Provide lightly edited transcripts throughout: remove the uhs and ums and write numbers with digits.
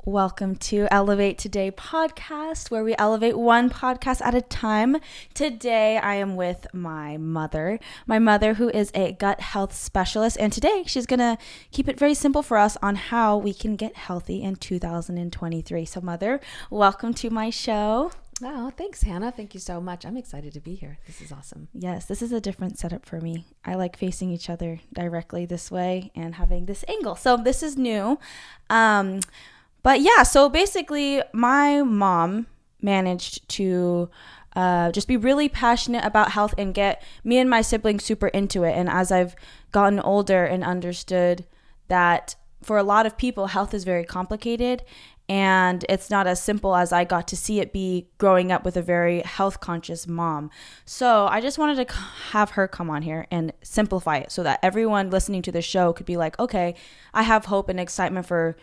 Welcome to Elevate Today podcast, where we elevate one podcast at a time. Today, I am with my mother who is a gut health specialist. And today, she's going to keep it very simple for us on how we can get healthy in 2023. So, Mother, welcome to my show. Oh, thanks, Hannah. Thank you so much. I'm excited to be here. This is awesome. Yes, this is a different setup for me. I like facing each other directly this way and having this angle. So, this is new. But yeah, so basically my mom managed to just be really passionate about health and get me and my siblings super into it. And as I've gotten older and understood that for a lot of people, health is very complicated and it's not as simple as I got to see it be growing up with a very health conscious mom. So I just wanted to have her come on here and simplify it so that everyone listening to the show could be like, okay, I have hope and excitement for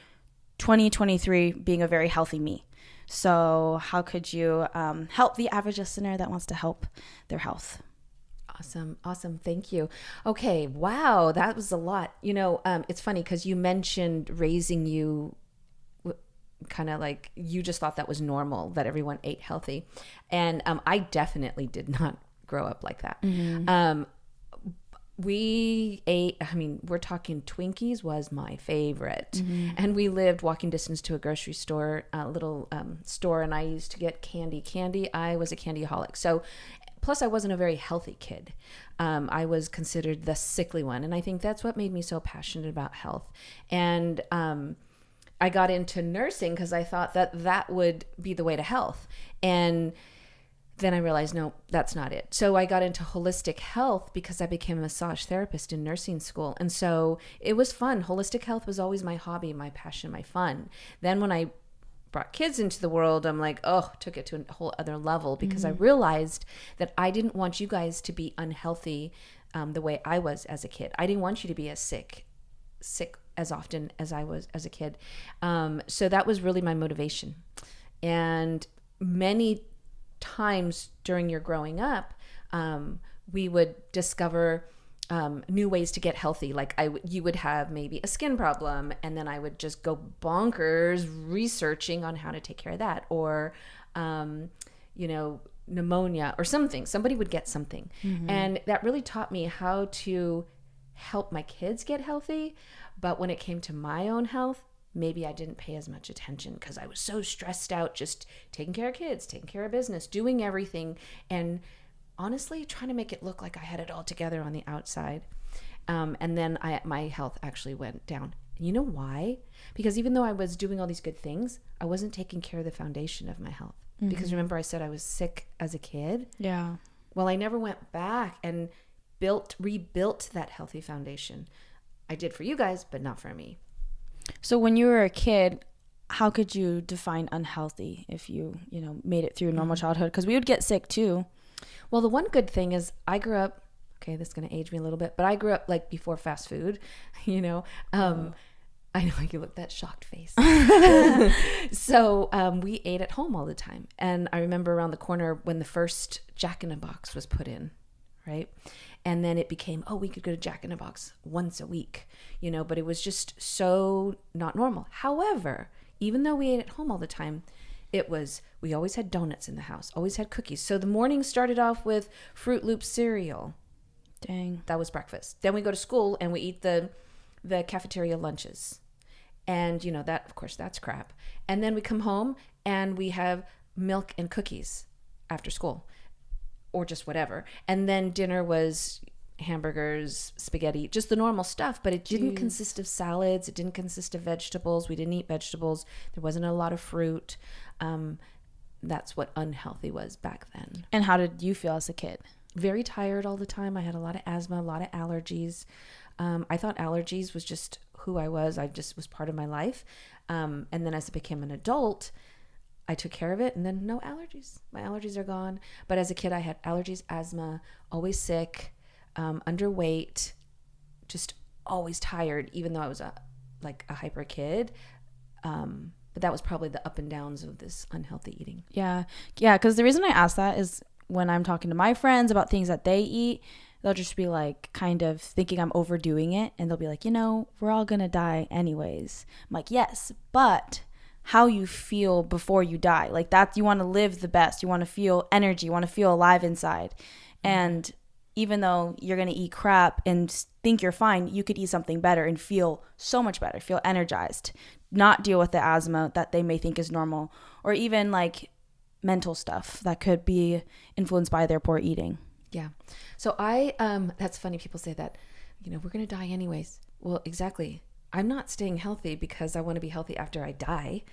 2023 being a very healthy me. So how could you help the average listener that wants to help their health? Awesome. Thank you. Okay. Wow. That was a lot. It's funny because you mentioned raising you kind of like you just thought that was normal, that everyone ate healthy. And I definitely did not grow up like that. Mm-hmm. We ate, we're talking Twinkies was my favorite. Mm-hmm. And we lived walking distance to a grocery store, a little store, and I used to get candy. I was a candyaholic. So, plus I wasn't a very healthy kid. I was considered the sickly one. And I think that's what made me so passionate about health. And I got into nursing because I thought that would be the way to health. And then I realized, no, that's not it. So I got into holistic health because I became a massage therapist in nursing school. And so it was fun. Holistic health was always my hobby, my passion, my fun. Then when I brought kids into the world, I'm like, took it to a whole other level because I realized that I didn't want you guys to be unhealthy the way I was as a kid. I didn't want you to be as sick as often as I was as a kid. So that was really my motivation. And many times during your growing up, we would discover new ways to get healthy. Like you would have maybe a skin problem, and then I would just go bonkers researching on how to take care of that, or pneumonia or something. Somebody would get something, and that really taught me how to help my kids get healthy. But when it came to my own health, maybe I didn't pay as much attention because I was so stressed out, just taking care of kids, taking care of business, doing everything, and honestly trying to make it look like I had it all together on the outside. And then my health actually went down. And you know why? Because even though I was doing all these good things, I wasn't taking care of the foundation of my health. Mm-hmm. Because remember I said I was sick as a kid? Yeah. Well, I never went back and rebuilt that healthy foundation. I did for you guys, but not for me. So when you were a kid, how could you define unhealthy if you made it through a normal childhood? Because we would get sick too. Well, the one good thing is I grew up, okay, this is going to age me a little bit, but I grew up like before fast food, I know you look that shocked face. So we ate at home all the time. And I remember around the corner when the first Jack in a Box was put in, right? And then it became, we could go to Jack in a Box once a week, but it was just so not normal. However, even though we ate at home all the time, we always had donuts in the house, always had cookies. So the morning started off with Fruit Loop cereal. Dang. That was breakfast. Then we go to school and we eat the cafeteria lunches. And, that, of course, that's crap. And then we come home and we have milk and cookies after school. Or just whatever. And then dinner was hamburgers, spaghetti, just the normal stuff. But it didn't consist of salads. It didn't consist of vegetables. We didn't eat vegetables. There wasn't a lot of fruit. That's what unhealthy was back then. And how did you feel as a kid? Very tired all the time. I had a lot of asthma, a lot of allergies. I thought allergies was just who I was. I just was part of my life. And then as I became an adult, I took care of it, and then no allergies. My allergies are gone. But as a kid, I had allergies, asthma, always sick, underweight, just always tired, even though I was a hyper kid. But that was probably the up and downs of this unhealthy eating. Yeah. Because the reason I ask that is when I'm talking to my friends about things that they eat, they'll just be like kind of thinking I'm overdoing it. And they'll be like, we're all going to die anyways. I'm like, yes, but how you feel before you die. Like that, you want to live the best. You want to feel energy. You want to feel alive inside. And even though you're going to eat crap and think you're fine, you could eat something better and feel so much better, feel energized, not deal with the asthma that they may think is normal, or even like mental stuff that could be influenced by their poor eating. Yeah. So that's funny. People say that, we're going to die anyways. Well, exactly. I'm not staying healthy because I want to be healthy after I die.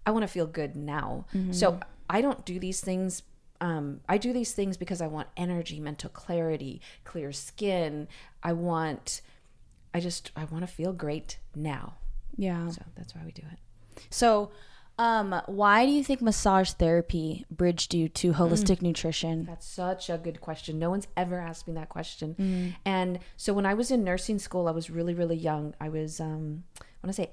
I want to feel good now. So I don't do these things. I do these things because I want energy, mental clarity, clear skin. I want to feel great now. Yeah. So that's why we do it. So, why do you think massage therapy bridged you to holistic nutrition? That's such a good question. No one's ever asked me that question. And so when I was in nursing school, I was really, really young. I was, I want to say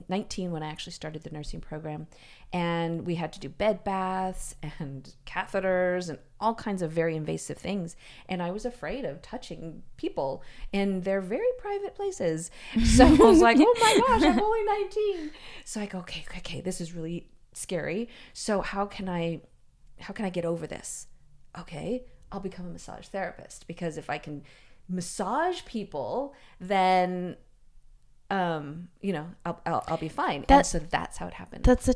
19 when I actually started the nursing program. And we had to do bed baths and catheters and all kinds of very invasive things. And I was afraid of touching people in their very private places. So I was like, oh my gosh, I'm only 19. So I go, okay, this is really scary. So how can I get over this? Okay, I'll become a massage therapist, because if I can massage people, then I'll be fine. And so that's how it happened. That's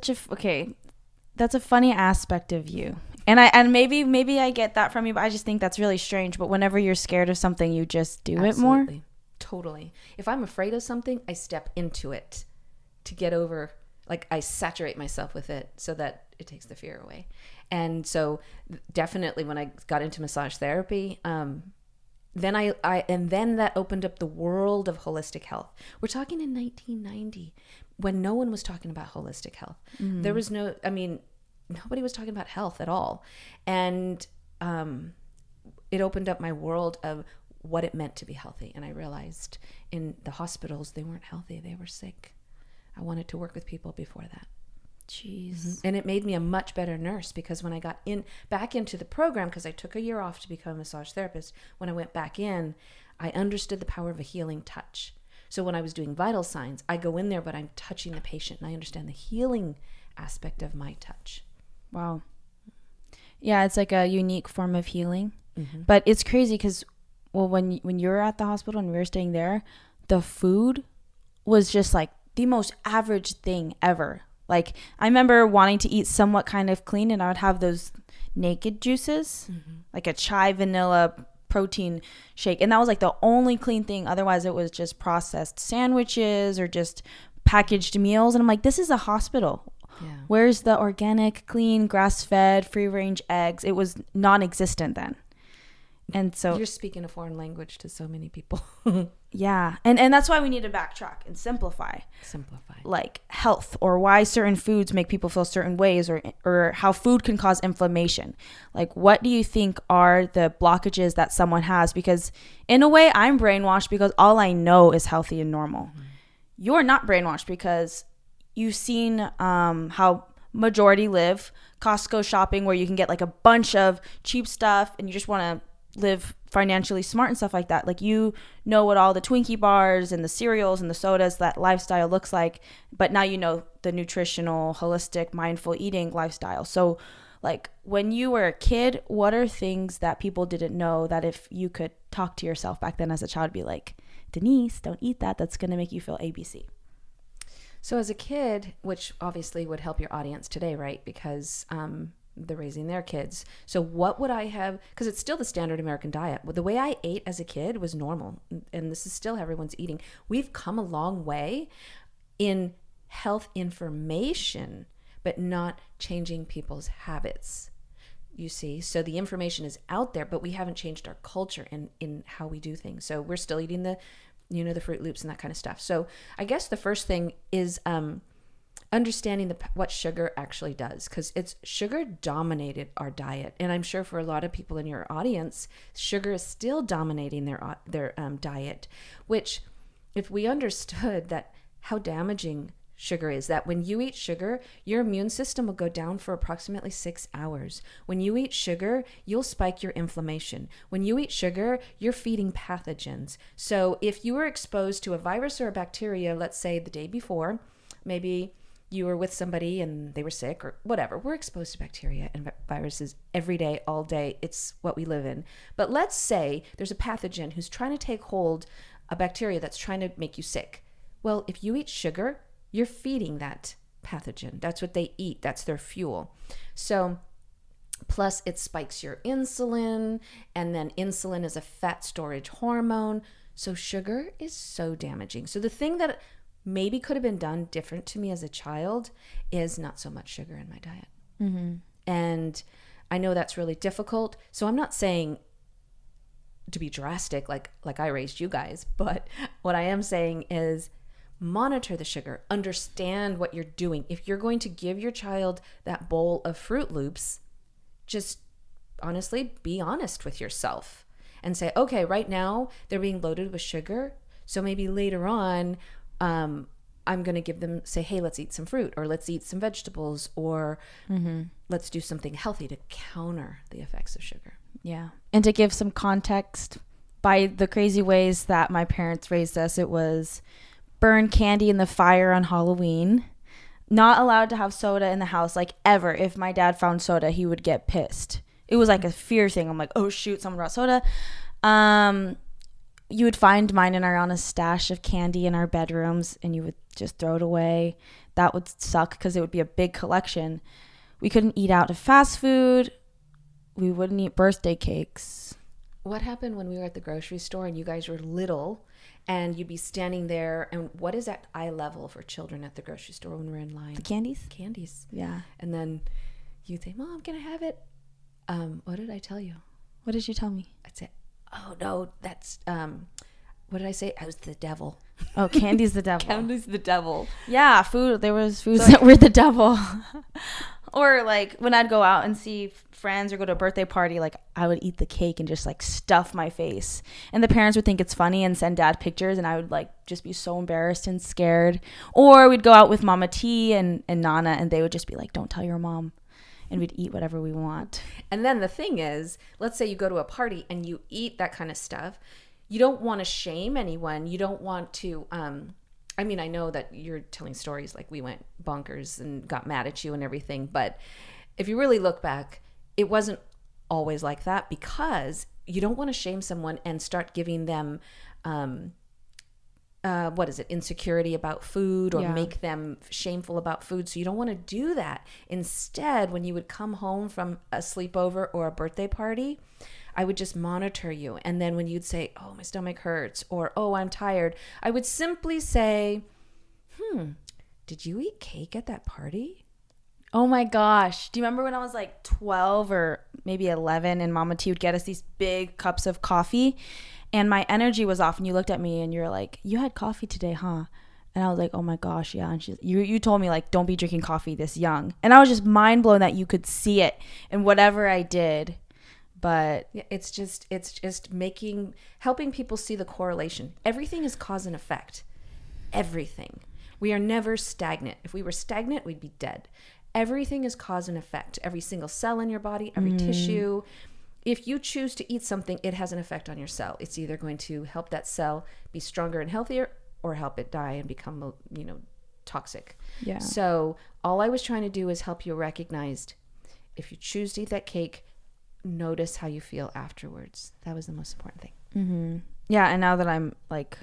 that's a funny aspect of you. And maybe I get that from you, but I just think that's really strange. But whenever you're scared of something, you just do it more. Totally. If I'm afraid of something, I step into it to get over, like I saturate myself with it so that it takes the fear away. And so definitely when I got into massage therapy, then then that opened up the world of holistic health. We're talking in 1990 when no one was talking about holistic health. There was nobody was talking about health at all. And it opened up my world of what it meant to be healthy. And I realized in the hospitals, they weren't healthy. They were sick. I wanted to work with people before that. Jeez. And it made me a much better nurse, because when I got back into the program, because I took a year off to become a massage therapist, when I went back in, I understood the power of a healing touch. So when I was doing vital signs, I go in there, but I'm touching the patient, and I understand the healing aspect of my touch. Wow. Yeah, it's like a unique form of healing. But it's crazy because, well, when you were at the hospital and we were staying there, the food was just like the most average thing ever. Like, I remember wanting to eat somewhat kind of clean, and I would have those naked juices, like a chai vanilla protein shake. And that was like the only clean thing. Otherwise, it was just processed sandwiches or just packaged meals. And I'm like, this is a hospital. Yeah. Where's the organic, clean, grass-fed, free-range eggs? It was non-existent then. And so you're speaking a foreign language to so many people. Yeah. And that's why we need to backtrack and simplify. Like health, or why certain foods make people feel certain ways, or how food can cause inflammation. Like, what do you think are the blockages that someone has? Because in a way, I'm brainwashed because all I know is healthy and normal. You're not brainwashed because you've seen how majority live, Costco shopping, where you can get like a bunch of cheap stuff and you just want to live financially smart and stuff like that. Like, you know what all the Twinkie bars and the cereals and the sodas, that lifestyle looks like, but now you know the nutritional, holistic, mindful eating lifestyle. So like, when you were a kid, what are things that people didn't know that if you could talk to yourself back then as a child, be like, Denise, don't eat that. That's going to make you feel ABC. So as a kid, which obviously would help your audience today, right? Because they're raising their kids. So what would I have? Because it's still the standard American diet. The way I ate as a kid was normal. And this is still how everyone's eating. We've come a long way in health information, but not changing people's habits. You see, so the information is out there, but we haven't changed our culture in how we do things. So we're still eating the Fruit Loops and that kind of stuff. So I guess the first thing is understanding what sugar actually does, because sugar dominated our diet. And I'm sure for a lot of people in your audience, sugar is still dominating their diet, which, if we understood that how damaging sugar is, that when you eat sugar, your immune system will go down for approximately 6 hours. When you eat sugar, you'll spike your inflammation. When you eat sugar, you're feeding pathogens. So if you were exposed to a virus or a bacteria, let's say the day before, maybe you were with somebody and they were sick or whatever. We're exposed to bacteria and viruses every day, all day. It's what we live in. But let's say there's a pathogen who's trying to take hold, a bacteria that's trying to make you sick. Well, if you eat sugar, you're feeding that pathogen. That's what they eat. That's their fuel. So plus it spikes your insulin, and then insulin is a fat storage hormone. So sugar is so damaging. So the thing that maybe could have been done different to me as a child is not so much sugar in my diet. Mm-hmm. And I know that's really difficult. So I'm not saying to be drastic like I raised you guys, but what I am saying is monitor the sugar, understand what you're doing. If you're going to give your child that bowl of Fruit Loops, just honestly be honest with yourself and say, okay, right now they're being loaded with sugar. So maybe later on, I'm going to give them, say, hey, let's eat some fruit, or let's eat some vegetables, or let's do something healthy to counter the effects of sugar. Yeah. And to give some context, by the crazy ways that my parents raised us, it was burn candy in the fire on Halloween. Not allowed to have soda in the house, like ever. If my dad found soda, he would get pissed. It was like a fear thing. I'm like, oh shoot, someone brought soda. You would find mine and Ariana's stash of candy in our bedrooms, and you would just throw it away. That would suck because it would be a big collection. We couldn't eat out of fast food. We wouldn't eat birthday cakes. What happened when we were at the grocery store and you guys were little and you'd be standing there, and what is at eye level for children at the grocery store when we're in line? The candies? Candies. Yeah. And then you'd say, Mom, can I have it? What did I tell you? What did you tell me? I'd say, oh no, that's, what did I say? I was the devil. Oh, candy's the devil. Candy's the devil. Yeah, food. There was foods that were the devil. Or like when I'd go out and see friends or go to a birthday party, like I would eat the cake and just like stuff my face. And the parents would think it's funny and send dad pictures, and I would like just be so embarrassed and scared. Or we'd go out with Mama T and Nana, and they would just be like, don't tell your mom. And we'd eat whatever we want. And then the thing is, let's say you go to a party and you eat that kind of stuff. You don't want to shame anyone. You don't want to, I mean, I know that you're telling stories like we went bonkers and got mad at you and everything. But if you really look back, it wasn't always like that, because you don't want to shame someone and start giving them, insecurity about food, or make them shameful about food. So you don't want to do that. Instead, when you would come home from a sleepover or a birthday party, I would just monitor you. And then when you'd say, oh, my stomach hurts, or, oh, I'm tired, I would simply say, did you eat cake at that party? Oh my gosh. Do you remember when I was like 12 or maybe 11 and Mama T would get us these big cups of coffee, and my energy was off, and you looked at me and you're like, you had coffee today, huh? And I was like, oh my gosh, yeah. And you told me like, don't be drinking coffee this young. And I was just mind blown that you could see it in whatever I did. But yeah, it's just helping people see the correlation. Everything is cause and effect. Everything. We are never stagnant. If we were stagnant, we'd be dead. Everything is cause and effect. Every single cell in your body, every tissue. If you choose to eat something, it has an effect on your cell. It's either going to help that cell be stronger and healthier, or help it die and become, toxic. Yeah. So all I was trying to do is help you recognize, if you choose to eat that cake, notice how you feel afterwards. That was the most important thing. Mm-hmm. Yeah. And now that I'm like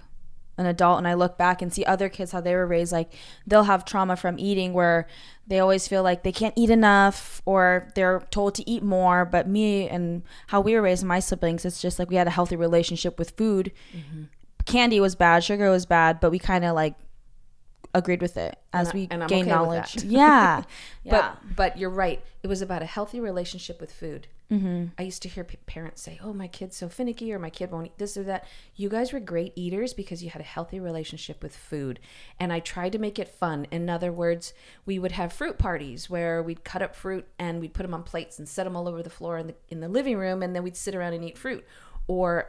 an adult and I look back and see other kids, how they were raised, like they'll have trauma from eating where they always feel like they can't eat enough, or they're told to eat more. But me and how we were raised, my siblings, it's just like we had a healthy relationship with food. Mm-hmm. Candy was bad, sugar was bad, but we kind of like agreed with it as we gained okay knowledge. Yeah. Yeah. But you're right. It was about a healthy relationship with food. Mm-hmm. I used to hear parents say, oh, my kid's so finicky, or my kid won't eat this or that. You guys were great eaters because you had a healthy relationship with food. And I tried to make it fun. In other words, we would have fruit parties where we'd cut up fruit and we'd put them on plates and set them all over the floor in the living room, and then we'd sit around and eat fruit. Or,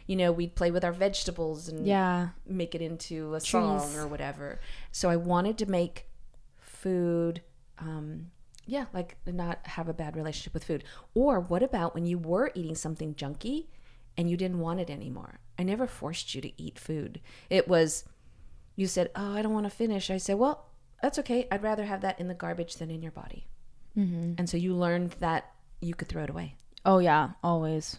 we'd play with our vegetables and make it into a song or whatever. So I wanted to make food, not have a bad relationship with food. Or what about when you were eating something junky and you didn't want it anymore? I never forced you to eat food. It was, you said, oh, I don't want to finish. I said, well, that's okay. I'd rather have that in the garbage than in your body. Mm-hmm. And so you learned that you could throw it away. Oh yeah, always.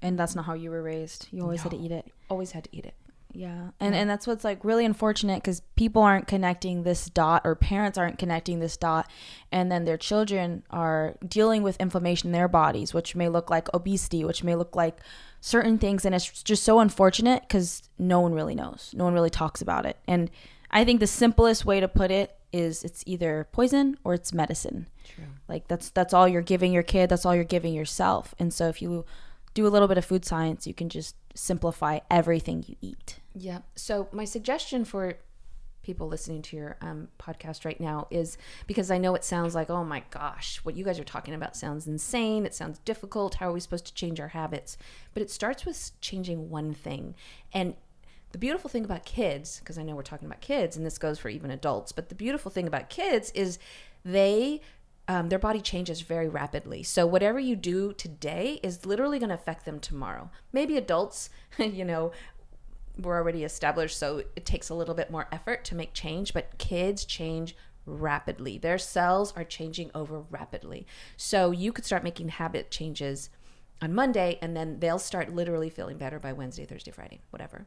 And that's not how you were raised. You always had to No. eat it. Always had to eat it. Yeah. And that's what's like really unfortunate, because people aren't connecting this dot, or parents aren't connecting this dot, and then their children are dealing with inflammation in their bodies, which may look like obesity, which may look like certain things. And it's just so unfortunate because no one really knows. No one really talks about it. And I think the simplest way to put it is it's either poison or it's medicine. True. Like that's all you're giving your kid. That's all you're giving yourself. And so if you do a little bit of food science, you can just simplify everything you eat. Yeah. So my suggestion for people listening to your podcast right now is, because I know it sounds like, oh my gosh, what you guys are talking about sounds insane. It sounds difficult. How are we supposed to change our habits? But it starts with changing one thing. And the beautiful thing about kids, because I know we're talking about kids, and this goes for even adults, but the beautiful thing about kids is their body changes very rapidly. So whatever you do today is literally going to affect them tomorrow. Maybe adults, we're already established, so it takes a little bit more effort to make change, but kids change rapidly. Their cells are changing over rapidly. So you could start making habit changes on Monday, and then they'll start literally feeling better by Wednesday, Thursday, Friday, whatever.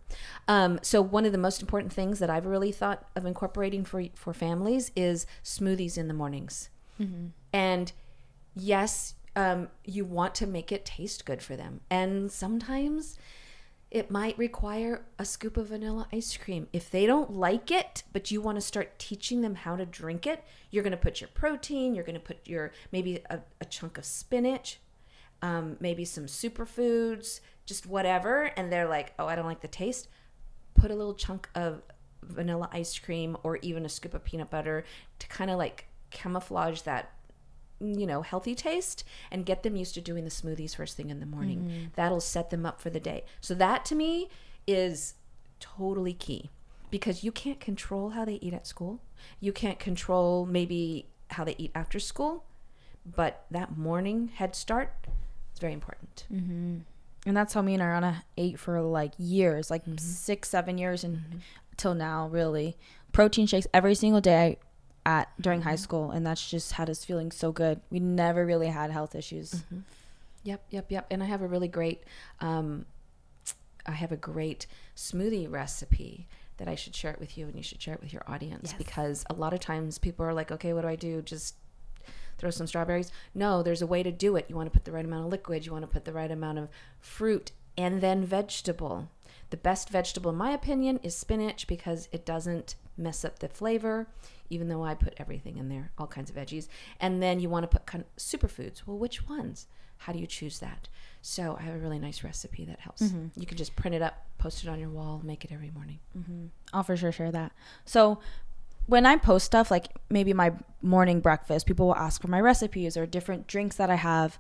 So one of the most important things that I've really thought of incorporating for families is smoothies in the mornings. Mm-hmm. And yes, you want to make it taste good for them. And sometimes it might require a scoop of vanilla ice cream. If they don't like it, but you want to start teaching them how to drink it, you're going to put your protein, you're going to put maybe a chunk of spinach, maybe some superfoods, just whatever. And they're like, oh, I don't like the taste. Put a little chunk of vanilla ice cream or even a scoop of peanut butter to kind of like camouflage that healthy taste, and get them used to doing the smoothies first thing in the morning. Mm-hmm. That'll set them up for the day. So that to me is totally key, because you can't control how they eat at school. You can't control maybe how they eat after school, but that morning head start is very important. Mm-hmm. And that's how me and Ariana ate for like years, like 6-7 years, and till now, really. Protein shakes every single day during high school, and that's just had us feeling so good. We never really had health issues. Mm-hmm. Yep. And I have a really great smoothie recipe that I should share it with you, and you should share it with your audience. Yes. Because a lot of times people are like, okay, what do I do? Just throw some strawberries? No, there's a way to do it. You want to put the right amount of liquid, you want to put the right amount of fruit, and then vegetable. The best vegetable, in my opinion, is spinach, because it doesn't mess up the flavor, even though I put everything in there, all kinds of veggies. And then you want to put superfoods. Well, which ones? How do you choose that? So I have a really nice recipe that helps. Mm-hmm. You can just print it up, post it on your wall, make it every morning. Mm-hmm. I'll for sure share that. So when I post stuff, like maybe my morning breakfast, people will ask for my recipes or different drinks that I have.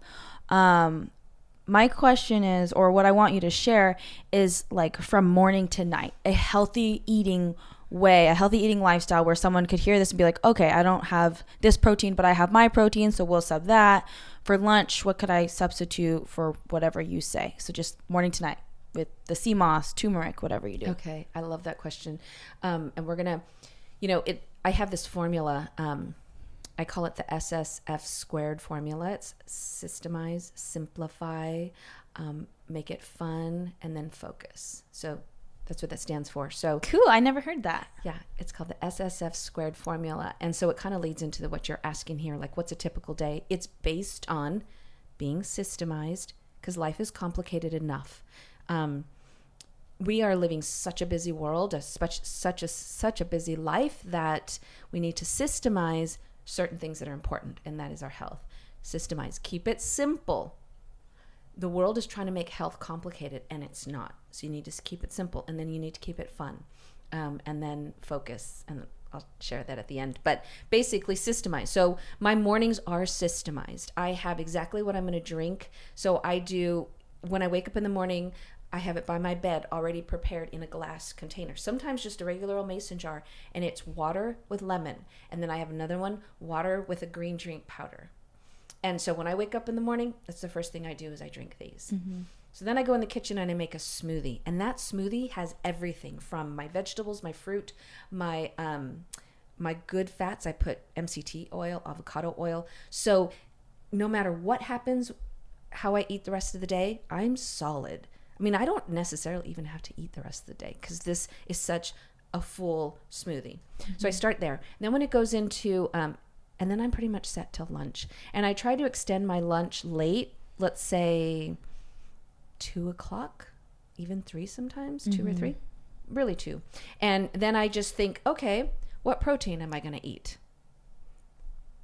My question is, or what I want you to share is, like, from morning to night, a healthy eating way, a healthy eating lifestyle where someone could hear this and be like, okay, I don't have this protein, but I have my protein, so we'll sub that. For lunch, what could I substitute for whatever you say? So just morning to night with the sea moss, turmeric, whatever you do. Okay, I love that question. And we're going to, I have this formula. I call it the SSF squared formula. It's systemize, simplify, make it fun, and then focus. So that's what that stands for. So cool. I never heard that. Yeah, it's called the SSF squared formula. And so it kind of leads into what you're asking here, like what's a typical day? It's based on being systemized, because life is complicated enough. We are living such a busy world, such a busy life, that we need to systemize certain things that are important, and that is our health. Systemize, keep it simple. The world is trying to make health complicated, and it's not. So you need to keep it simple, and then you need to keep it fun, and then focus. And I'll share that at the end. But basically, systemize. So my mornings are systemized. I have exactly what I'm going to drink. So I do, when I wake up in the morning, I have it by my bed already prepared in a glass container. Sometimes just a regular old mason jar, and it's water with lemon. And then I have another one, water with a green drink powder. And so when I wake up in the morning, that's the first thing I do is I drink these. Mm-hmm. So then I go in the kitchen and I make a smoothie. And that smoothie has everything from my vegetables, my fruit, my My good fats, I put MCT oil, avocado oil. So no matter what happens, how I eat the rest of the day, I'm solid. I mean, I don't necessarily even have to eat the rest of the day because this is such a full smoothie. So I start there. And then when it goes into, and then I'm pretty much set till lunch. And I try to extend my lunch late, let's say 2 o'clock, even 3 sometimes, 2 or 3, really 2. And then I just think, okay, what protein am I going to eat?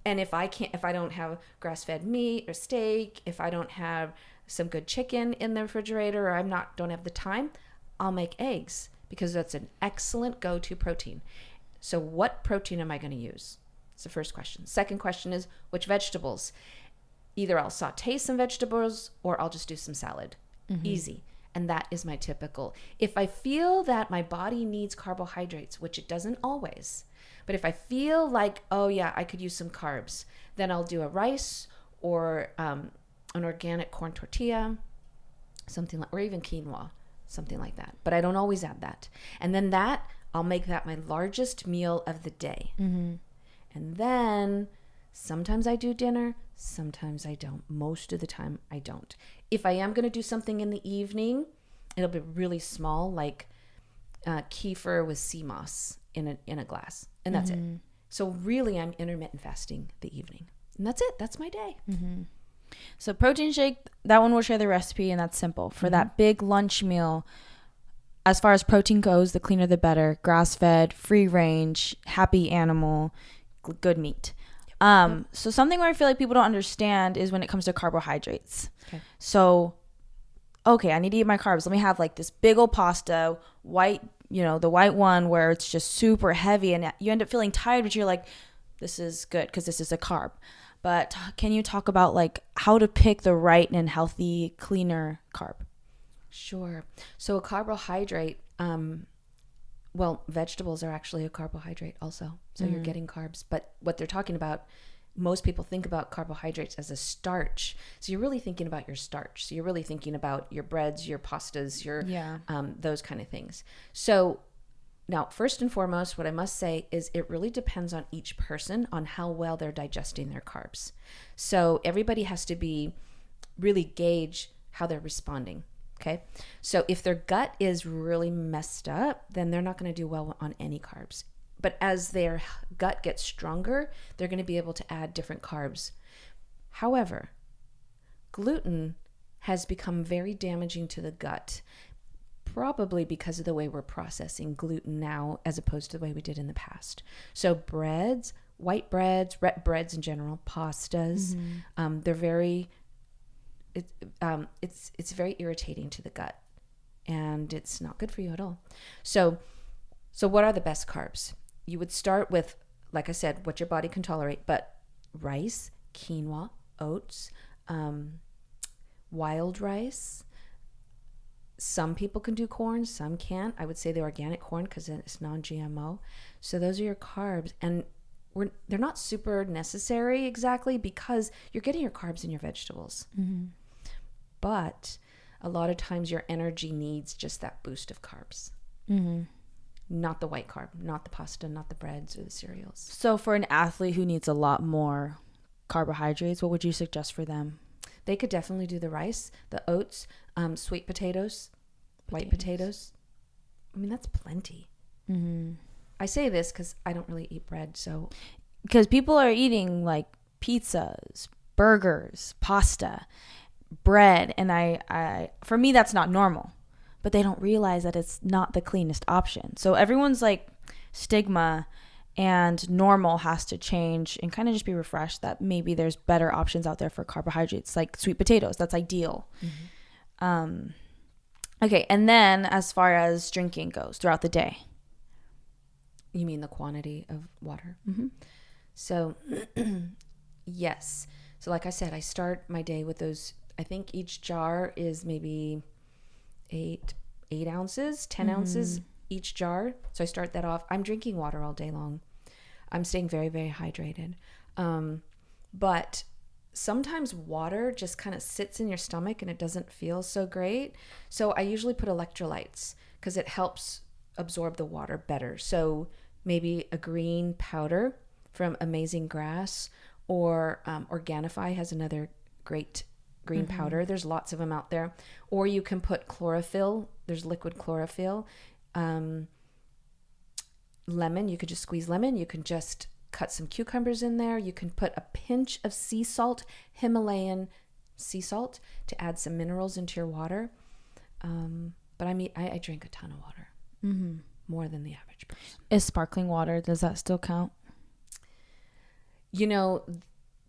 And if I don't have grass-fed meat or steak, if I don't have some good chicken in the refrigerator, or don't have the time, I'll make eggs because that's an excellent go-to protein. So what protein am I going to use? It's the first question. Second question is which vegetables? Either I'll saute some vegetables or I'll just do some salad. Easy. And that is my typical. If I feel that my body needs carbohydrates, which it doesn't always, but if I feel like, oh yeah, I could use some carbs, then I'll do a rice or an organic corn tortilla, something like, or even quinoa, something like that. But I don't always add that. And then I'll make that my largest meal of the day. And then sometimes I do dinner, sometimes I don't. Most of the time I don't. If I am going to do something in the evening, it'll be really small, like kefir with sea moss in a glass. And that's it. So really I'm intermittent fasting the evening. And that's it. That's my day. So protein shake, that one we'll share the recipe, and that's simple. For that big lunch meal, as far as protein goes, the cleaner the better. Grass-fed, free range, happy animal, good meat. So something where I feel like people don't understand is when it comes to carbohydrates. Okay. So, okay, I need to eat my carbs. Let me have like this big old pasta, white, the white one where it's just super heavy and you end up feeling tired, but you're like, this is good because this is a carb. But can you talk about like how to pick the right and healthy, cleaner carb? Sure. So a carbohydrate, vegetables are actually a carbohydrate also. So you're getting carbs. But what they're talking about, most people think about carbohydrates as a starch. So you're really thinking about your starch. So you're really thinking about your breads, your pastas, your those kind of things. So now, first and foremost, what I must say is it really depends on each person on how well they're digesting their carbs. So everybody has to be really gauge how they're responding. Okay. So if their gut is really messed up, then they're not going to do well on any carbs. But as their gut gets stronger, they're going to be able to add different carbs. However, gluten has become very damaging to the gut, probably because of the way we're processing gluten now as opposed to the way we did in the past. So breads, white breads, red breads in general, pastas, they're very... it's very irritating to the gut, and it's not good for you at all. So what are the best carbs? You would start with, like I said, what your body can tolerate, but rice, quinoa, oats, wild rice. Some people can do corn, some can't. I would say the organic corn because it's non-GMO. So those are your carbs, and they're not super necessary exactly because you're getting your carbs in your vegetables. But a lot of times your energy needs just that boost of carbs. Not the white carb, not the pasta, not the breads or the cereals. So for an athlete who needs a lot more carbohydrates, what would you suggest for them? They could definitely do the rice, the oats, sweet potatoes, white potatoes. I mean, that's plenty. I say this because I don't really eat bread. So because people are eating like pizzas, burgers, pasta, bread, and I for me that's not normal, but they don't realize that it's not the cleanest option. So everyone's like stigma and normal has to change and kind of just be refreshed that maybe there's better options out there for carbohydrates, like sweet potatoes. That's ideal. Okay, and then as far as drinking goes throughout the day. You mean the quantity of water? So yes. So like I said, I start my day with those. I think each jar is maybe 8 ounces, 10 ounces each jar. So I start that off. I'm drinking water all day long. I'm staying very, very hydrated. But sometimes water just kind of sits in your stomach and it doesn't feel so great. So I usually put electrolytes because it helps absorb the water better. So maybe a green powder from Amazing Grass, or Organifi has another great green powder. There's lots of them out there. Or you can put chlorophyll. There's liquid chlorophyll. Lemon, you could just squeeze lemon. You can just cut some cucumbers in there. You can put a pinch of sea salt, Himalayan sea salt, to add some minerals into your water. But I drink a ton of water, more than the average person. Is sparkling water, does that still count? You know,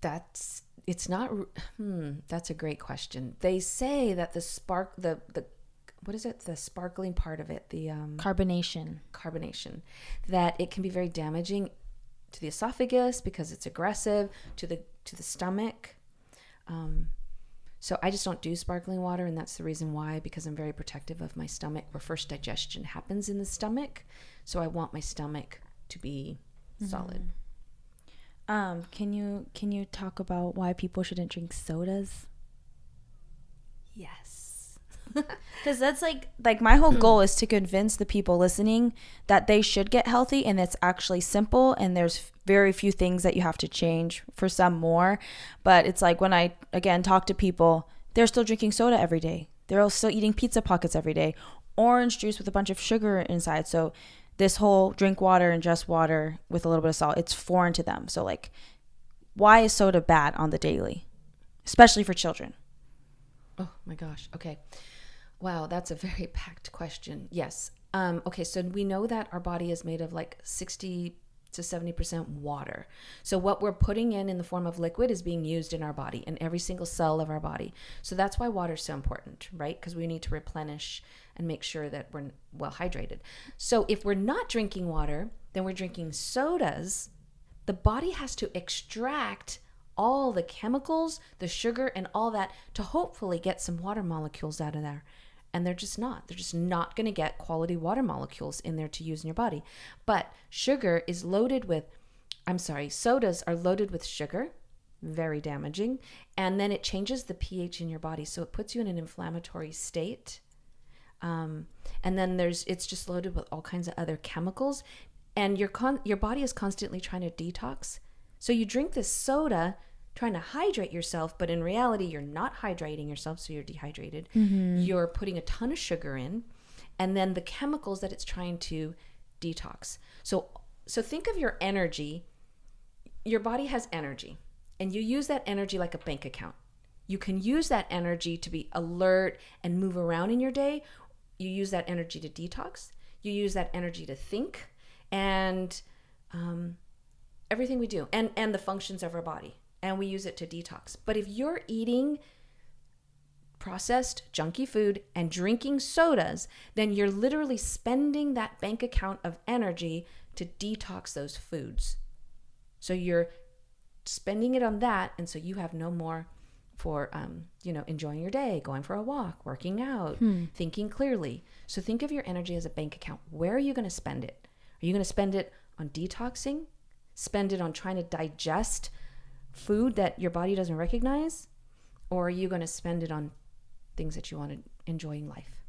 it's not. That's a great question. They say that the what is it? The sparkling part of it, the Carbonation, that it can be very damaging to the esophagus because it's aggressive to the stomach. So I just don't do sparkling water, and that's the reason why, because I'm very protective of my stomach, where first digestion happens in the stomach. So I want my stomach to be solid. Can you talk about why people shouldn't drink sodas? Yes. Because that's like my whole goal is to convince the people listening that they should get healthy, and it's actually simple, and there's very few things that you have to change, for some more. But it's like when I, again, talk to people, they're still drinking soda every day. They're still eating pizza pockets every day. Orange juice with a bunch of sugar inside. So this whole drink water and just water with a little bit of salt, it's foreign to them. So like, why is soda bad on the daily, especially for children? Oh my gosh. Okay. Wow, that's a very packed question. Yes. Okay, so we know that our body is made of like 60 to 70% water. So what we're putting in the form of liquid is being used in our body, in every single cell of our body. So that's why water is so important, right? Because we need to replenish and make sure that we're well hydrated. So if we're not drinking water, then we're drinking sodas. The body has to extract all the chemicals, the sugar, and all that to hopefully get some water molecules out of there. And they're just not going to get quality water molecules in there to use in your body. But sodas are loaded with sugar, very damaging. And then it changes the pH in your body. So it puts you in an inflammatory state. And then it's just loaded with all kinds of other chemicals. And your body is constantly trying to detox. So you drink this soda trying to hydrate yourself, but in reality, you're not hydrating yourself, so you're dehydrated. You're putting a ton of sugar in, and then the chemicals that it's trying to detox. So think of your energy. Your body has energy, and you use that energy like a bank account. You can use that energy to be alert and move around in your day. You use that energy to detox. You use that energy to think, and everything we do, and the functions of our body. And we use it to detox. But if you're eating processed, junky food and drinking sodas, then you're literally spending that bank account of energy to detox those foods. So you're spending it on that, and so you have no more for enjoying your day, going for a walk, working out, thinking clearly. So think of your energy as a bank account. Where are you going to spend it? Are you going to spend it on detoxing? Spend it on trying to digest food that your body doesn't recognize? Or are you going to spend it on things that you want to enjoy in life?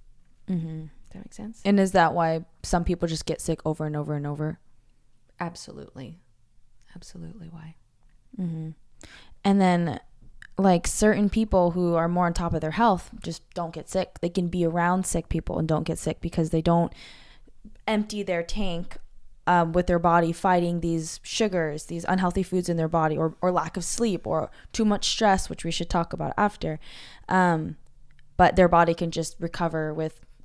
Does that make sense? And is that why some people just get sick over and over and over? Absolutely why. And then like certain people who are more on top of their health just don't get sick. They can be around sick people and don't get sick because they don't empty their tank with their body fighting these sugars, these unhealthy foods in their body, or lack of sleep, or too much stress, which we should talk about after. But their body can just recover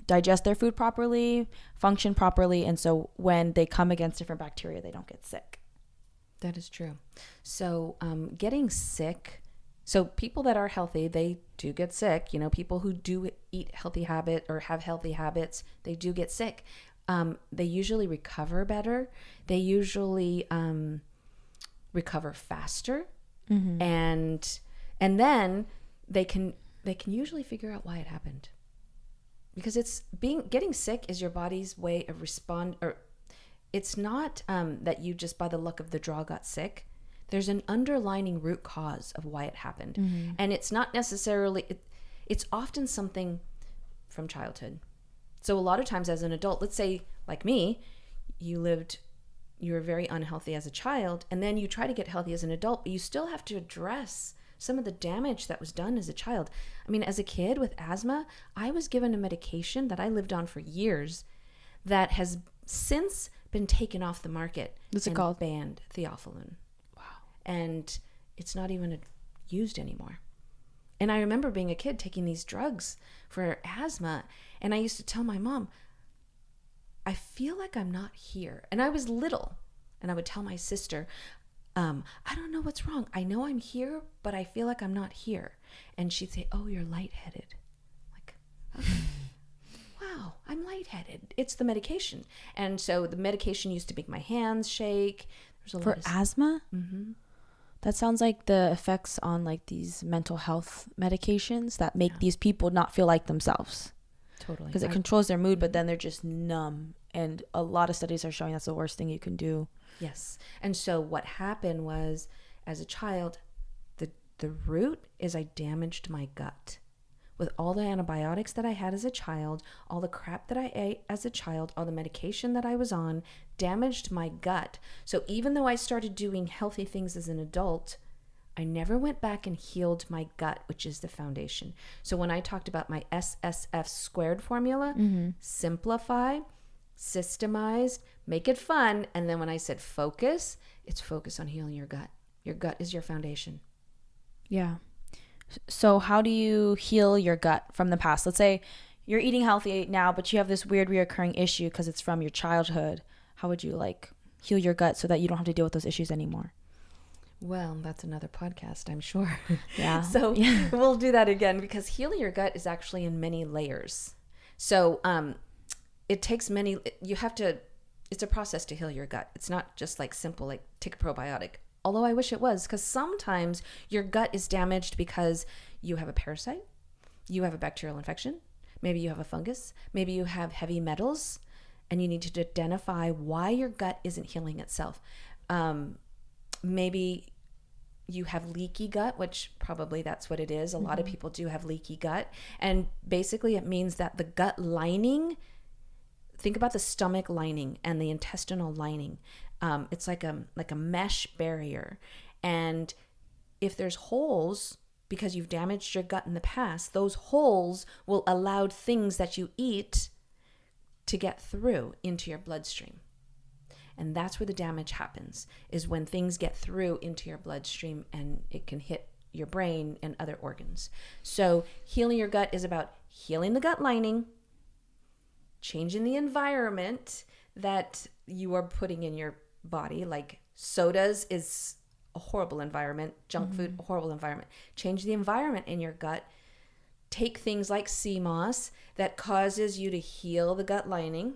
digest their food properly, function properly. And so when they come against different bacteria, they don't get sick. That is true. So getting sick, so people that are healthy, they do get sick. People who do eat healthy habit or have healthy habits, they do get sick. They usually recover better. They usually recover faster, and then they can usually figure out why it happened, because getting sick is your body's way of respond. Or it's not that you just by the luck of the draw got sick. There's an underlining root cause of why it happened, and it's not necessarily. It's often something from childhood. So a lot of times as an adult, let's say like me, you lived you were very unhealthy as a child, and then you try to get healthy as an adult, but you still have to address some of the damage that was done as a child. I mean, as a kid with asthma, I was given a medication that I lived on for years that has since been taken off the market. What's it called? Banned. Theophylline. Wow. And it's not even used anymore. And I remember being a kid taking these drugs for asthma, and I used to tell my mom, I feel like I'm not here. And I was little, and I would tell my sister, I don't know what's wrong. I know I'm here, but I feel like I'm not here. And she'd say, oh, you're lightheaded. Like, okay. Wow, I'm lightheaded. It's the medication. And so the medication used to make my hands shake. There's a lot For of asthma? Mm-hmm. That sounds like the effects on like these mental health medications that make these people not feel like themselves. Totally. Because it controls their mood, but then they're just numb. And a lot of studies are showing that's the worst thing you can do. Yes. And so what happened was, as a child, the root is I damaged my gut. With all the antibiotics that I had as a child, all the crap that I ate as a child, all the medication that I was on, damaged my gut. So even though I started doing healthy things as an adult, I never went back and healed my gut, which is the foundation. So when I talked about my SSF squared formula, simplify, systemize, make it fun. And then when I said focus, it's focus on healing your gut. Your gut is your foundation. Yeah. So how do you heal your gut from the past? Let's say you're eating healthy now, but you have this weird reoccurring issue because it's from your childhood. How would you like heal your gut so that you don't have to deal with those issues anymore? Well, that's another podcast, I'm sure. Yeah. So we'll do that again, because healing your gut is actually in many layers. So it takes it's a process to heal your gut. It's not just like simple, like take a probiotic. Although I wish it was, because sometimes your gut is damaged because you have a parasite, you have a bacterial infection, maybe you have a fungus, maybe you have heavy metals, and you need to identify why your gut isn't healing itself. Maybe you have leaky gut, which probably that's what it is. A lot of people do have leaky gut. And basically it means that the gut lining, think about the stomach lining and the intestinal lining. It's like a mesh barrier. And if there's holes, because you've damaged your gut in the past, those holes will allow things that you eat to get through into your bloodstream. And that's where the damage happens, is when things get through into your bloodstream and it can hit your brain and other organs. So healing your gut is about healing the gut lining, changing the environment that you are putting in your body. Like sodas is a horrible environment, junk food, a horrible environment. Change the environment in your gut. Take things like sea moss that causes you to heal the gut lining.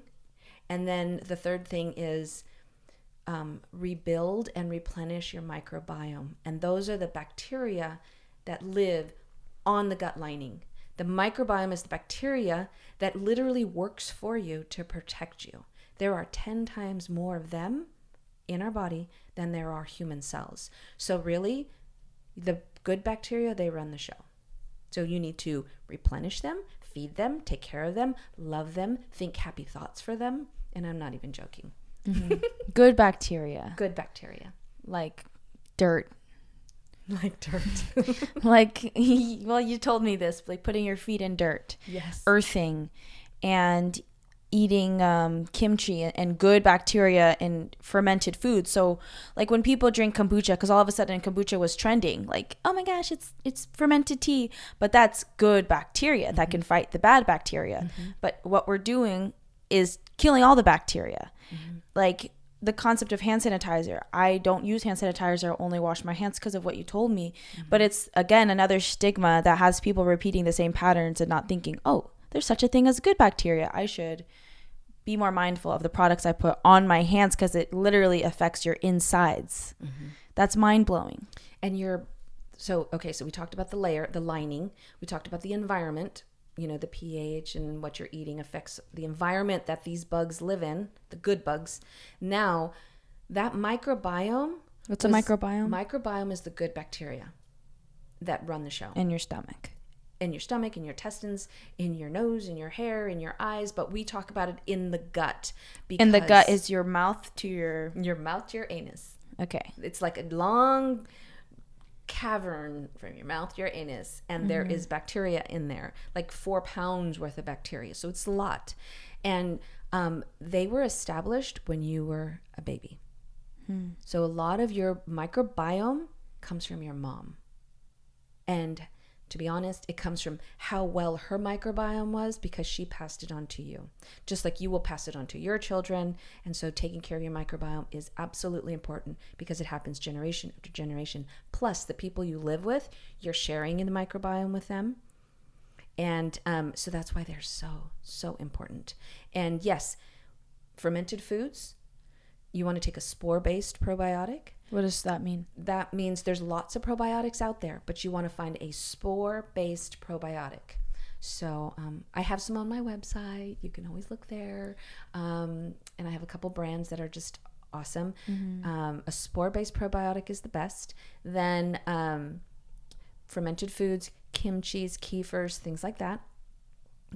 And then the third thing is rebuild and replenish your microbiome. And those are the bacteria that live on the gut lining. The microbiome is the bacteria that literally works for you to protect you. There are 10 times more of them in our body than there are human cells. So really, the good bacteria, they run the show. So you need to replenish them, feed them, take care of them, love them, think happy thoughts for them. And I'm not even joking. Good bacteria. Good bacteria. Like dirt. Like dirt. Like, well, you told me this, like putting your feet in dirt. Yes. Earthing and eating kimchi and good bacteria in fermented food. So like when people drink kombucha, because all of a sudden kombucha was trending, like, oh my gosh, it's fermented tea. But that's good bacteria that can fight the bad bacteria. But what we're doing is killing all the bacteria. Like the concept of hand sanitizer. I don't use hand sanitizer. I only wash my hands because of what you told me. But it's, again, another stigma that has people repeating the same patterns and not thinking, oh, there's such a thing as good bacteria. I should be more mindful of the products I put on my hands because it literally affects your insides. That's mind-blowing. And so we talked about the lining. We talked about the environment. You know, the pH and what you're eating affects the environment that these bugs live in, the good bugs. Now, that microbiome. What's a microbiome? Microbiome is the good bacteria that run the show. In your stomach. in your stomach, in your intestines, in your nose, in your hair, in your eyes, but we talk about it in the gut. And the gut is your mouth to your mouth to your anus. Okay. It's like a long cavern from your mouth to your anus, and there is bacteria in there, like 4 pounds worth of bacteria. So it's a lot. And they were established when you were a baby. So a lot of your microbiome comes from your mom. And to be honest, it comes from how well her microbiome was, because she passed it on to you. Just like you will pass it on to your children. And so taking care of your microbiome is absolutely important, because it happens generation after generation. Plus, the people you live with, you're sharing in the microbiome with them. And so that's why they're so, so important. And yes, fermented foods, you want to take a spore-based probiotic. What does that mean? That means there's lots of probiotics out there, but you want to find a spore-based probiotic. So I have some on my website. You can always look there. And I have a couple brands that are just awesome. A spore-based probiotic is the best. Then fermented foods, kimchis, kefirs, things like that.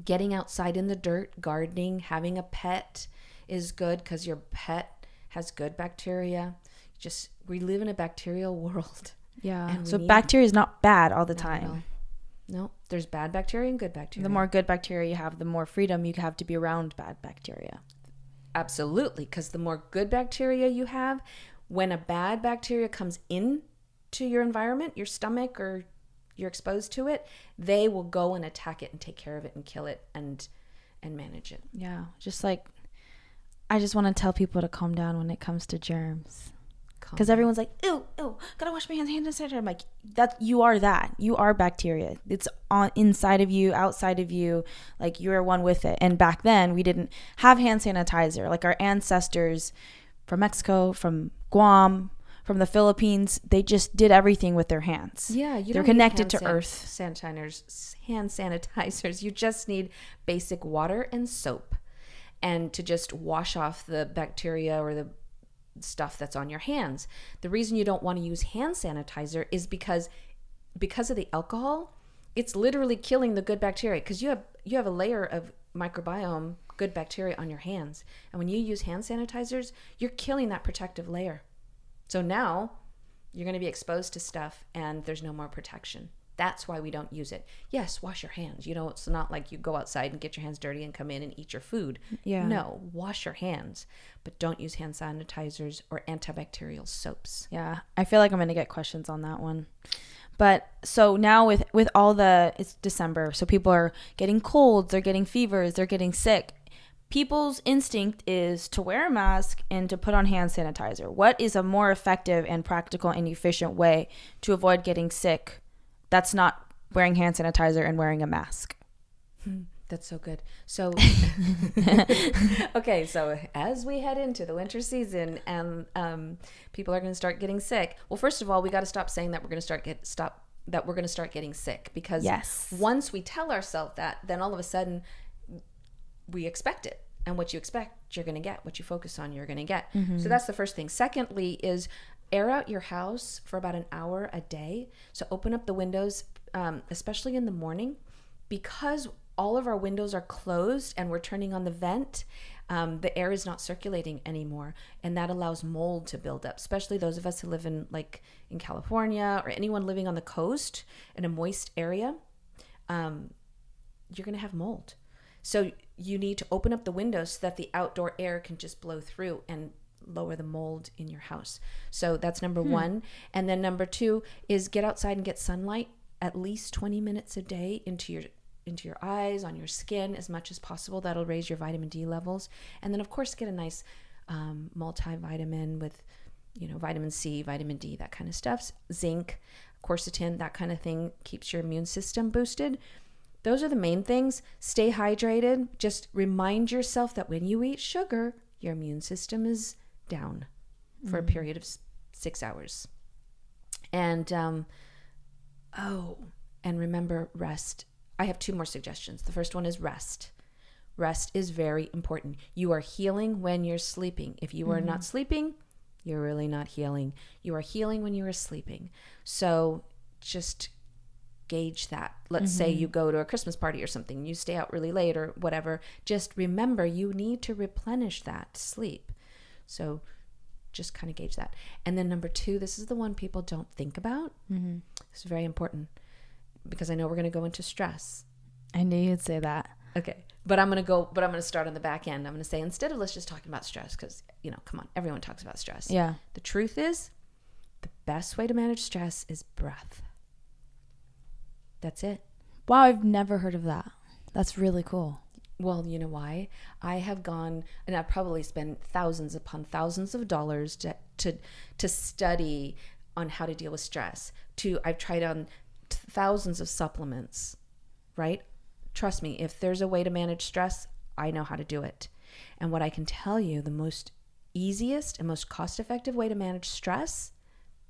Getting outside in the dirt, gardening, having a pet is good, because your pet has good bacteria. Just, we live in a bacterial world. Yeah. So bacteria is not bad all the time. No. No, there's bad bacteria and good bacteria. The more good bacteria you have, the more freedom you have to be around bad bacteria. Absolutely, because the more good bacteria you have, when a bad bacteria comes into your environment, your stomach, or you're exposed to it, they will go and attack it and take care of it and kill it and manage it. Yeah. Just like, I just want to tell people to calm down when it comes to germs. Because everyone's like, ew, gotta wash my hands, hand sanitizer. I'm like, you are bacteria. It's on inside of you, outside of you. Like, you're one with it. And back then, we didn't have hand sanitizer. Like, our ancestors from Mexico, from Guam, from the Philippines, they just did everything with their hands. Yeah, they're connected to earth. Hand sanitizers. You just need basic water and soap, and to just wash off the bacteria or the stuff that's on your hands. The reason you don't want to use hand sanitizer is because of the alcohol. It's literally killing the good bacteria, because you have a layer of microbiome, good bacteria on your hands. And when you use hand sanitizers, you're killing that protective layer. So now you're going to be exposed to stuff and there's no more protection. That's why we don't use it. Yes, wash your hands. You know, it's not like you go outside and get your hands dirty and come in and eat your food. Yeah. No, wash your hands, but don't use hand sanitizers or antibacterial soaps. Yeah, I feel like I'm going to get questions on that one. But so now with all it's December, so people are getting colds, they're getting fevers, they're getting sick. People's instinct is to wear a mask and to put on hand sanitizer. What is a more effective and practical and efficient way to avoid getting sick that's not wearing hand sanitizer and wearing a mask? That's so good. So, okay, so as we head into the winter season and people are going to start getting sick, well, first of all, we got to stop saying that we're going to start getting sick, because once we tell ourselves that, then all of a sudden we expect it. And what you expect, you're going to get. What you focus on, you're going to get. Mm-hmm. So that's the first thing. Secondly is air out your house for about an hour a day. So open up the windows, especially in the morning, because all of our windows are closed and we're turning on the vent. The air is not circulating anymore, and that allows mold to build up, especially those of us who live in California, or anyone living on the coast in a moist area. You're going to have mold. So you need to open up the windows so that the outdoor air can just blow through and lower the mold in your house. So that's number one. And then number two is get outside and get sunlight at least 20 minutes a day into your eyes, on your skin, as much as possible. That'll raise your vitamin D levels. And then of course get a nice multivitamin with vitamin C, vitamin D, that kind of stuff, zinc, quercetin, that kind of thing keeps your immune system boosted. Those are the main things. Stay hydrated. Just remind yourself that when you eat sugar, your immune system is down for a period of 6 hours. And and remember, rest. I have 2 more suggestions. The first one is rest. Rest is very important. You are healing when you're sleeping. If you are not sleeping, you're really not healing. You are healing when you are sleeping. So just gauge that. Let's say you go to a Christmas party or something, you stay out really late or whatever. Just remember, you need to replenish that sleep. So just kind of gauge that. And then number 2, this is the one people don't think about. It's very important because I know we're going to go into stress. I knew you'd say that. Okay. But I'm going to start on the back end. I'm going to say, instead of let's just talking about stress, because, come on, everyone talks about stress. Yeah. The truth is, the best way to manage stress is breath. That's it. Wow, I've never heard of that. That's really cool. Well, you know why? I have gone, and I've probably spent thousands upon thousands of dollars to study on how to deal with stress. I've tried on thousands of supplements, right? Trust me, if there's a way to manage stress, I know how to do it. And what I can tell you, the most easiest and most cost-effective way to manage stress,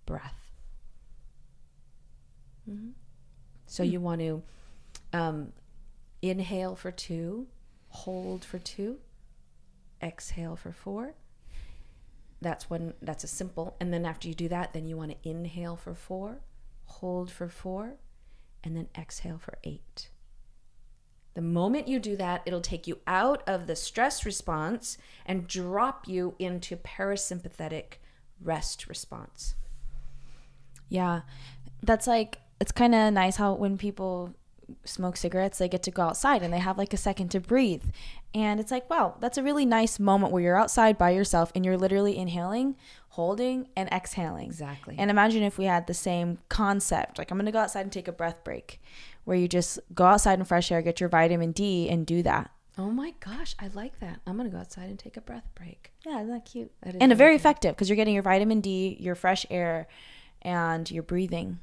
breath. So you want to inhale for 2, hold for 2, exhale for 4. That's a simple. And then after you do that, then you want to inhale for 4, hold for 4, and then exhale for 8. The moment you do that, it'll take you out of the stress response and drop you into parasympathetic rest response. Yeah. That's like, it's kind of nice how when people smoke cigarettes, they get to go outside and they have like a second to breathe. And it's like, wow, that's a really nice moment where you're outside by yourself and you're literally inhaling, holding, and exhaling. Exactly. And imagine if we had the same concept. Like, I'm going to go outside and take a breath break, where you just go outside in fresh air, get your vitamin D, and do that. Oh my gosh, I like that. I'm going to go outside and take a breath break. Yeah, isn't that cute? That is and very cute. effective because you're getting your vitamin D, your fresh air, and your breathing.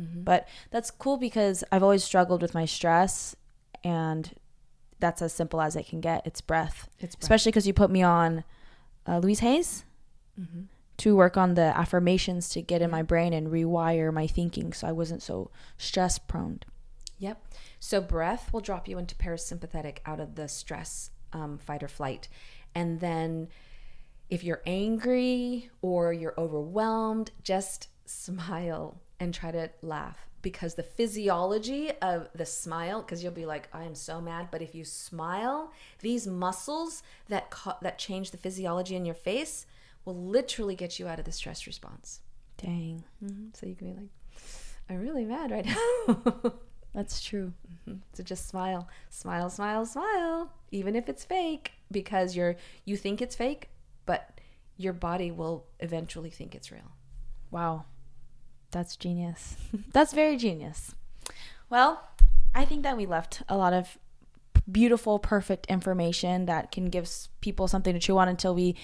But that's cool because I've always struggled with my stress, and that's as simple as it can get. It's breath. Especially because you put me on Louise Hayes to work on the affirmations to get in my brain and rewire my thinking so I wasn't so stress prone. Yep. So breath will drop you into parasympathetic, out of the stress fight or flight. And then if you're angry or you're overwhelmed, just smile and try to laugh, because the physiology of the smile, because you'll be like, I am so mad, but if you smile, these muscles that change the physiology in your face will literally get you out of the stress response. Dang. So you can be like, I'm really mad right now. That's true. So just smile, smile, smile, smile, even if it's fake, because you think it's fake, but your body will eventually think it's real. Wow. That's genius. That's very genius. Well, I think that we left a lot of beautiful, perfect information that can give people something to chew on until we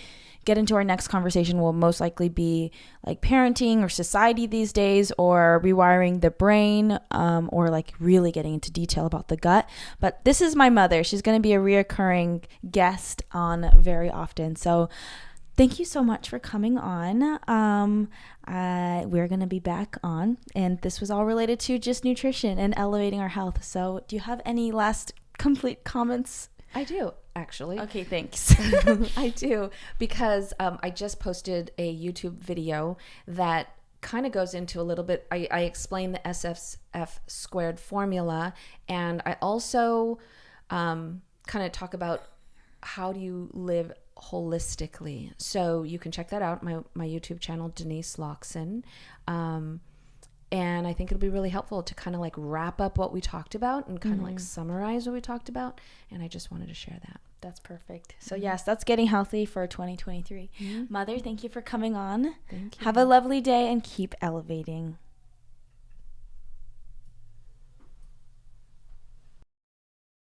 get into our next conversation. Will most likely be like parenting or society these days, or rewiring the brain, or like really getting into detail about the gut. But this is my mother. She's going to be a reoccurring guest on very often. So thank you so much for coming on. We're going to be back on, and this was all related to just nutrition and elevating our health. So do you have any last complete comments? I do, actually. Okay, thanks. I do, because I just posted a YouTube video that kind of goes into a little bit. I explain the SFF squared formula, and I also kind of talk about how do you live holistically. So you can check that out, my YouTube channel, Denise Locsin. And I think it'll be really helpful to kind of like wrap up what we talked about and kind of like summarize what we talked about. And I just wanted to share that. That's perfect. So yes, that's getting healthy for 2023. Mother, thank you for coming on. Thank you. Have a lovely day and keep elevating.